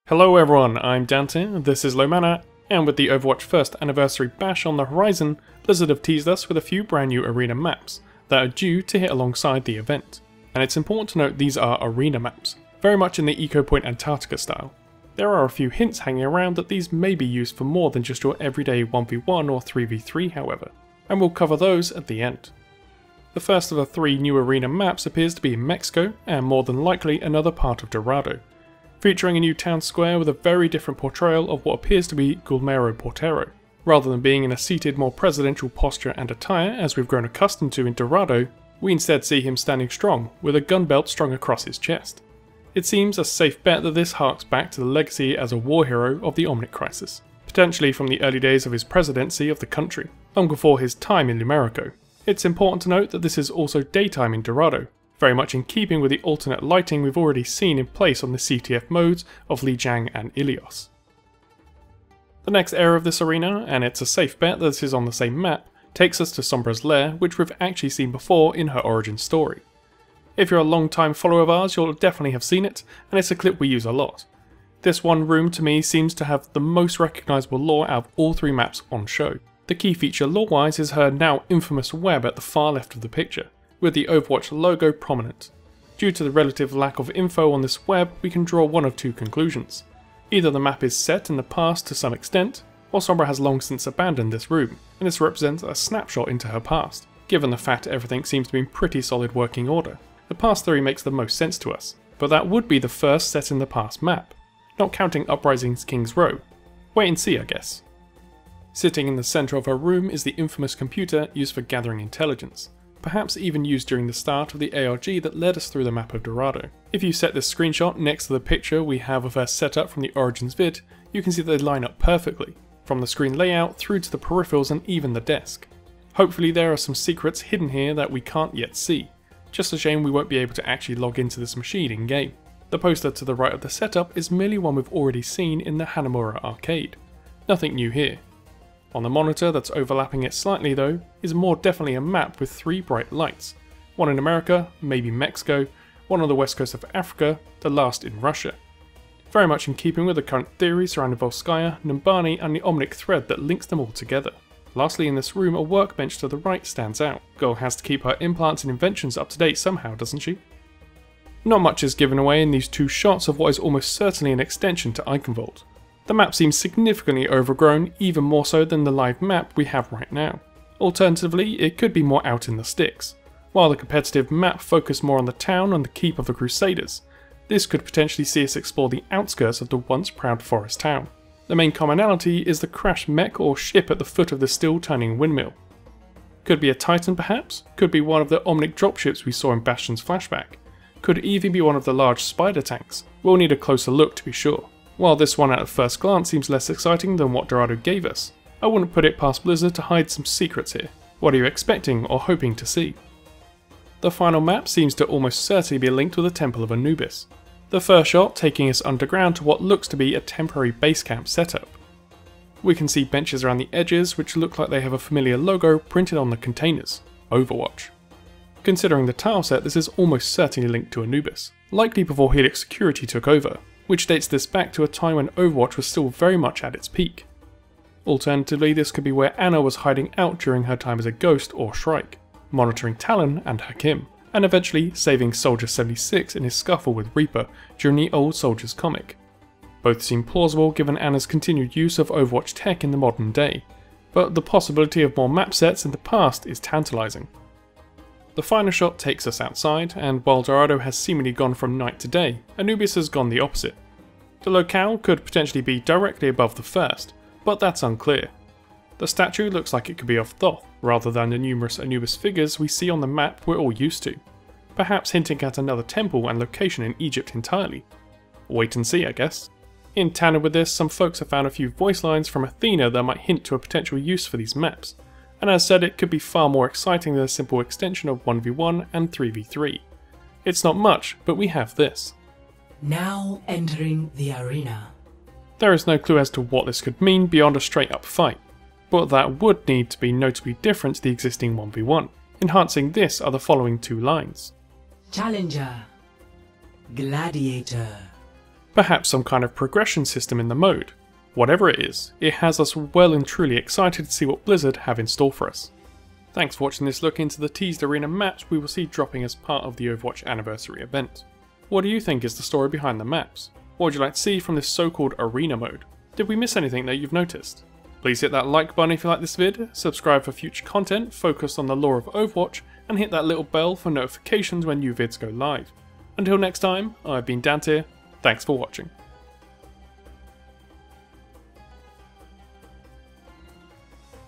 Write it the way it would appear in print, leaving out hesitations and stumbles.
Hello everyone, I'm Dante, this is Lomana, and with the Overwatch 1st anniversary bash on the horizon, Blizzard have teased us with a few brand new arena maps that are due to hit alongside the event. And it's important to note these are arena maps, very much in the Eco Point Antarctica style. There are a few hints hanging around that these may be used for more than just your everyday 1v1 or 3v3 however, and we'll cover those at the end. The first of the three new arena maps appears to be in Mexico, and more than likely another part of Dorado, featuring a new town square with a very different portrayal of what appears to be Gulmero Portero. Rather than being in a seated, more presidential posture and attire as we've grown accustomed to in Dorado, we instead see him standing strong, with a gun belt strung across his chest. It seems a safe bet that this harks back to the legacy as a war hero of the Omnic Crisis, potentially from the early days of his presidency of the country, long before his time in Lumerico. It's important to note that this is also daytime in Dorado, very much in keeping with the alternate lighting we've already seen in place on the CTF modes of Lijiang and Ilios. The next area of this arena, and it's a safe bet that this is on the same map, takes us to Sombra's lair, which we've actually seen before in her origin story. If you're a long-time follower of ours, you'll definitely have seen it, and it's a clip we use a lot. This one room to me seems to have the most recognisable lore out of all three maps on show. The key feature lore-wise is her now infamous web at the far left of the picture, with the Overwatch logo prominent. Due to the relative lack of info on this web, we can draw one of two conclusions. Either the map is set in the past to some extent, or Sombra has long since abandoned this room, and this represents a snapshot into her past. Given the fact everything seems to be in pretty solid working order, the past theory makes the most sense to us, but that would be the first set in the past map, not counting Uprising's King's Row. Wait and see, I guess. Sitting in the centre of her room is the infamous computer used for gathering intelligence, perhaps even used during the start of the ARG that led us through the map of Dorado. If you set this screenshot next to the picture we have of her setup from the Origins vid, you can see they line up perfectly, from the screen layout through to the peripherals and even the desk. Hopefully there are some secrets hidden here that we can't yet see. Just a shame we won't be able to actually log into this machine in game. The poster to the right of the setup is merely one we've already seen in the Hanamura arcade. Nothing new here. On the monitor that's overlapping it slightly though, is more definitely a map with three bright lights. One in America, maybe Mexico, one on the west coast of Africa, the last in Russia. Very much in keeping with the current theory surrounding Volskaya, Numbani and the Omnic thread that links them all together. Lastly in this room, a workbench to the right stands out. Girl has to keep her implants and inventions up to date somehow, doesn't she? Not much is given away in these two shots of what is almost certainly an extension to Eichenwalde. The map seems significantly overgrown, even more so than the live map we have right now. Alternatively, it could be more out in the sticks. While the competitive map focused more on the town and the keep of the Crusaders, this could potentially see us explore the outskirts of the once proud forest town. The main commonality is the crashed mech or ship at the foot of the still turning windmill. Could be a Titan perhaps, could be one of the Omnic dropships we saw in Bastion's flashback, could even be one of the large spider tanks. We'll need a closer look to be sure. While this one at first glance seems less exciting than what Dorado gave us, I wouldn't put it past Blizzard to hide some secrets here. What are you expecting or hoping to see? The final map seems to almost certainly be linked with the Temple of Anubis. The first shot taking us underground to what looks to be a temporary base camp setup. We can see benches around the edges which look like they have a familiar logo printed on the containers, Overwatch. Considering the tileset, this is almost certainly linked to Anubis, likely before Helix Security took over, which dates this back to a time when Overwatch was still very much at its peak. Alternatively, this could be where Anna was hiding out during her time as a ghost or Shrike, monitoring Talon and Hakim, and eventually saving Soldier 76 in his scuffle with Reaper during the Old Soldiers comic. Both seem plausible given Anna's continued use of Overwatch tech in the modern day, but the possibility of more map sets in the past is tantalising. The final shot takes us outside, and while Dorado has seemingly gone from night to day, Anubis has gone the opposite. The locale could potentially be directly above the first, but that's unclear. The statue looks like it could be of Thoth, rather than the numerous Anubis figures we see on the map we're all used to, perhaps hinting at another temple and location in Egypt entirely. Wait and see, I guess. In tandem with this, some folks have found a few voice lines from Athena that might hint to a potential use for these maps, and as said, it could be far more exciting than a simple extension of 1v1 and 3v3. It's not much, but we have this. Now entering the arena. There is no clue as to what this could mean beyond a straight up fight, but that would need to be notably different to the existing 1v1. Enhancing this are the following two lines. Challenger, Gladiator. Perhaps some kind of progression system in the mode. Whatever it is, it has us well and truly excited to see what Blizzard have in store for us. Thanks for watching this look into the teased arena maps we will see dropping as part of the Overwatch anniversary event. What do you think is the story behind the maps? What would you like to see from this so-called arena mode? Did we miss anything that you've noticed? Please hit that like button if you like this vid, subscribe for future content focused on the lore of Overwatch, and hit that little bell for notifications when new vids go live. Until next time, I've been Dante, thanks for watching.